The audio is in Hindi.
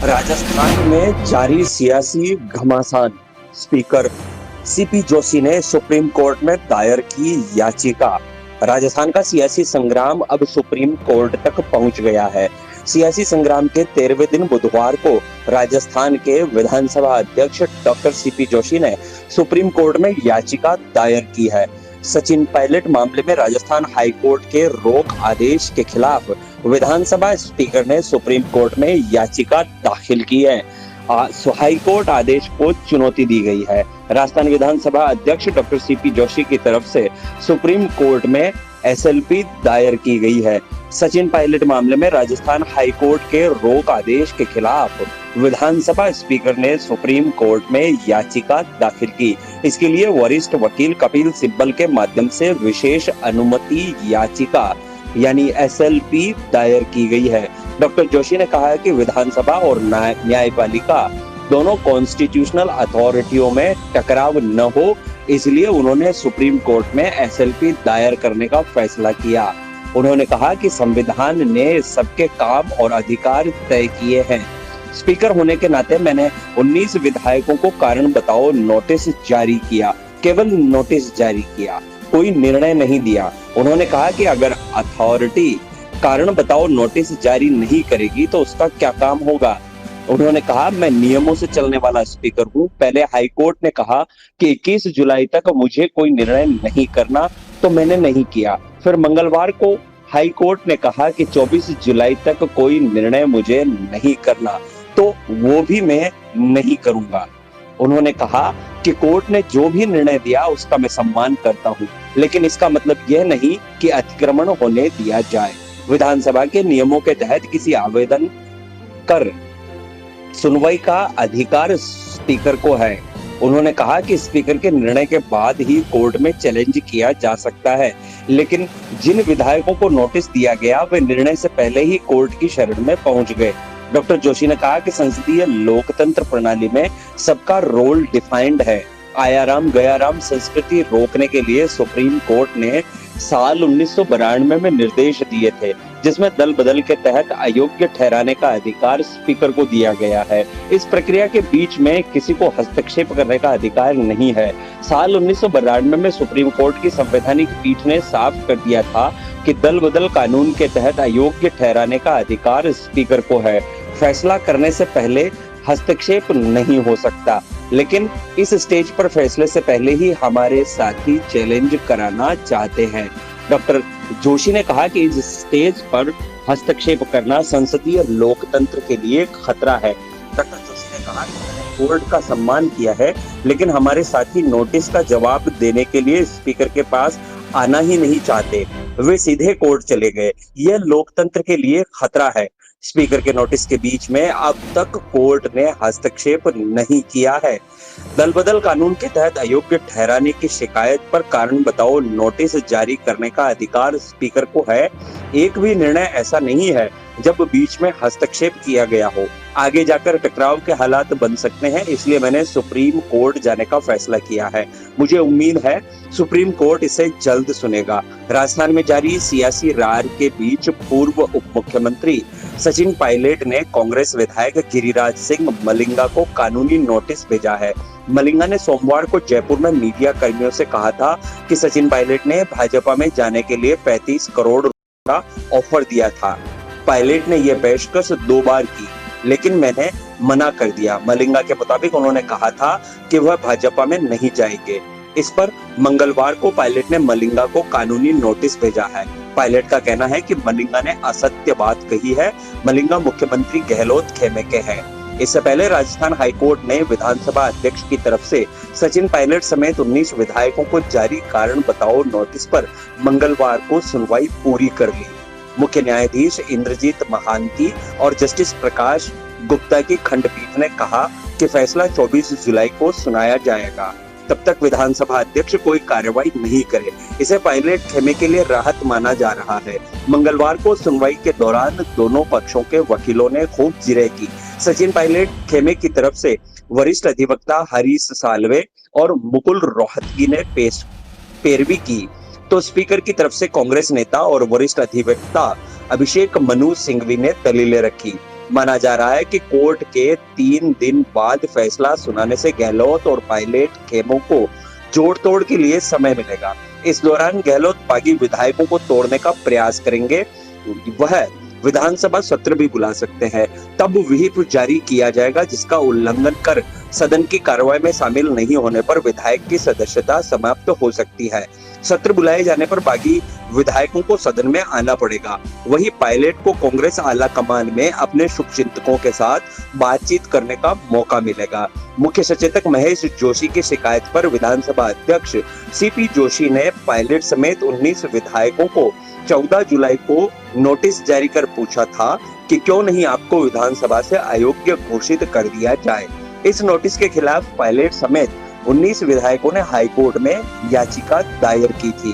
राजस्थान में जारी सियासी घमासान। स्पीकर सीपी जोशी ने सुप्रीम कोर्ट में दायर की याचिका। राजस्थान का सियासी संग्राम अब सुप्रीम कोर्ट तक पहुंच गया है। सियासी संग्राम के 13वें दिन बुधवार को राजस्थान के विधानसभा अध्यक्ष डॉक्टर सीपी जोशी ने सुप्रीम कोर्ट में याचिका दायर की है। सचिन पायलट मामले में राजस्थान हाई कोर्ट के रोक आदेश के खिलाफ विधानसभा स्पीकर ने सुप्रीम कोर्ट में याचिका दाखिल की है। हाई कोर्ट आदेश को चुनौती दी गई है। राजस्थान विधानसभा अध्यक्ष डॉक्टर सीपी जोशी की तरफ से सुप्रीम कोर्ट में एसएलपी दायर की गई है। सचिन पायलट मामले में राजस्थान हाई कोर्ट के रोक आदेश के खिलाफ विधानसभा स्पीकर ने सुप्रीम कोर्ट में याचिका दाखिल की। इसके लिए वरिष्ठ वकील कपिल सिब्बल के माध्यम से विशेष अनुमति याचिका यानी एसएलपी दायर की गई है। डॉक्टर जोशी ने कहा है कि विधानसभा और न्यायपालिका दोनों कॉन्स्टिट्यूशनल अथॉरिटियों में टकराव न हो, इसलिए उन्होंने सुप्रीम कोर्ट में एसएलपी दायर करने का फैसला किया। उन्होंने कहा कि संविधान ने सबके काम और अधिकार तय किए हैं। स्पीकर होने के नाते मैंने 19 विधायकों को कारण बताओ नोटिस जारी किया, केवल नोटिस जारी किया, कोई निर्णय नहीं दिया। उन्होंने कहा कि अगर अथॉरिटी कारण बताओ नोटिस जारी नहीं करेगी तो उसका क्या काम होगा। उन्होंने कहा, मैं नियमों से चलने वाला स्पीकर हूँ। पहले हाई कोर्ट ने कहा कि 21 जुलाई तक मुझे कोई निर्णय नहीं करना, तो मैंने नहीं किया। फिर मंगलवार को हाई कोर्ट ने कहा कि 24 जुलाई तक कोई निर्णय मुझे नहीं करना, तो वो भी मैं नहीं करूंगा। उन्होंने कहा कि कोर्ट ने जो भी निर्णय दिया उसका मैं सम्मान करता हूँ, लेकिन इसका मतलब यह नहीं कि अतिक्रमण होने दिया जाए। विधानसभा के नियमों के तहत किसी आवेदन कर सुनवाई का अधिकार स्पीकर को है। उन्होंने कहा कि स्पीकर के निर्णय के बाद ही कोर्ट में चैलेंज किया जा सकता है, लेकिन जिन विधायकों को नोटिस दिया गया वे निर्णय से पहले ही कोर्ट की शरण में पहुंच गए। डॉक्टर जोशी ने कहा कि संसदीय लोकतंत्र प्रणाली में सबका रोल डिफाइंड है। आयाराम गयाराम संस्कृति रोकने के लिए सुप्रीम कोर्ट ने साल 1992 में निर्देश दिए थे, जिसमें दल बदल के तहत अयोग्य ठहराने का अधिकार स्पीकर को दिया गया है। इस प्रक्रिया के बीच में किसी को हस्तक्षेप करने का अधिकार नहीं है। साल 1992 में सुप्रीम कोर्ट की संवैधानिक पीठ ने साफ कर दिया था कि दल बदल कानून के तहत अयोग्य ठहराने का अधिकार स्पीकर को है। फैसला करने से पहले हस्तक्षेप नहीं हो सकता, लेकिन इस स्टेज पर फैसले से पहले ही हमारे साथी चैलेंज कराना चाहते हैं। डॉक्टर जोशी ने कहा कि इस स्टेज पर हस्तक्षेप करना संसदीय लोकतंत्र के लिए खतरा है। डॉक्टर जोशी ने कहा कि मैंने कोर्ट का सम्मान किया है, लेकिन हमारे साथी नोटिस का जवाब देने के लिए स्पीकर के पास आना ही नहीं चाहते। वे सीधे कोर्ट चले गए। यह लोकतंत्र के लिए खतरा है। स्पीकर के नोटिस के बीच में अब तक कोर्ट ने हस्तक्षेप नहीं किया है। दल बदल कानून के तहत अयोग्य ठहराने की शिकायत पर कारण बताओ नोटिस जारी करने का अधिकार स्पीकर को है। एक भी निर्णय ऐसा नहीं है जब बीच में हस्तक्षेप किया गया हो। आगे जाकर टकराव के हालात बन सकते हैं, इसलिए मैंने सुप्रीम कोर्ट जाने का फैसला किया है। मुझे उम्मीद है सुप्रीम कोर्ट इसे जल्द सुनेगा। राजस्थान में जारी सियासी रार के बीच पूर्व उप मुख्यमंत्री सचिन पायलट ने कांग्रेस विधायक गिरिराज सिंह मलिंगा को कानूनी नोटिस भेजा है। मलिंगा ने सोमवार को जयपुर में मीडिया कर्मियों से कहा था कि सचिन पायलट ने भाजपा में जाने के लिए 35 करोड़ का ऑफर दिया था। पायलट ने यह पेशकश 2 बार की, लेकिन मैंने मना कर दिया। मलिंगा के मुताबिक उन्होंने कहा था कि वह भाजपा में नहीं जाएंगे। इस पर मंगलवार को पायलट ने मलिंगा को कानूनी नोटिस भेजा है। पायलट का कहना है कि मलिंगा ने असत्य बात कही है। मलिंगा मुख्यमंत्री गहलोत खेमे के हैं। इससे पहले राजस्थान हाईकोर्ट ने विधानसभा अध्यक्ष की तरफ से सचिन पायलट समेत 19 विधायकों को जारी कारण बताओ नोटिस पर मंगलवार को सुनवाई पूरी कर ली। मुख्य न्यायाधीश इंद्रजीत महांती और जस्टिस प्रकाश गुप्ता की खंडपीठ ने कहा कि फैसला 24 जुलाई को सुनाया जाएगा। तब तक विधानसभा अध्यक्ष कोई कार्रवाई नहीं करे। इसे पायलट खेमे के लिए राहत माना जा रहा है। मंगलवार को सुनवाई के दौरान दोनों पक्षों के वकीलों ने खूब जिरह की। सचिन पायलट खेमे की तरफ से वरिष्ठ अधिवक्ता हरीश साल्वे और मुकुल रोहतगी ने पैरवी की, तो स्पीकर की तरफ से कांग्रेस नेता और वरिष्ठ अधिवक्ता अभिषेक मनु सिंघवी ने दलीलें रखी। माना जा रहा है कि कोर्ट के 3 दिन बाद फैसला सुनाने से गहलोत और पायलट खेमों को जोड़ तोड़ के लिए समय मिलेगा। इस दौरान गहलोत बागी विधायकों को तोड़ने का प्रयास करेंगे। वह विधानसभा सत्र भी बुला सकते हैं। तब व्हिप जारी किया जाएगा, जिसका उल्लंघन कर सदन की कार्रवाई में शामिल नहीं होने पर विधायक की सदस्यता समाप्त हो सकती है। सत्र बुलाए जाने पर बागी विधायकों को सदन में आना पड़ेगा। वहीं पायलट को कांग्रेस आला कमान में अपने शुभचिंतकों के साथ बातचीत करने का मौका मिलेगा। मुख्य सचेतक महेश जोशी की शिकायत पर विधानसभा अध्यक्ष सीपी जोशी ने पायलट समेत 19 विधायकों को 14 जुलाई को नोटिस जारी कर पूछा था कि क्यों नहीं आपको विधानसभा से अयोग्य घोषित कर दिया जाए। इस नोटिस के खिलाफ पायलट समेत 19 विधायकों ने हाईकोर्ट में याचिका दायर की थी।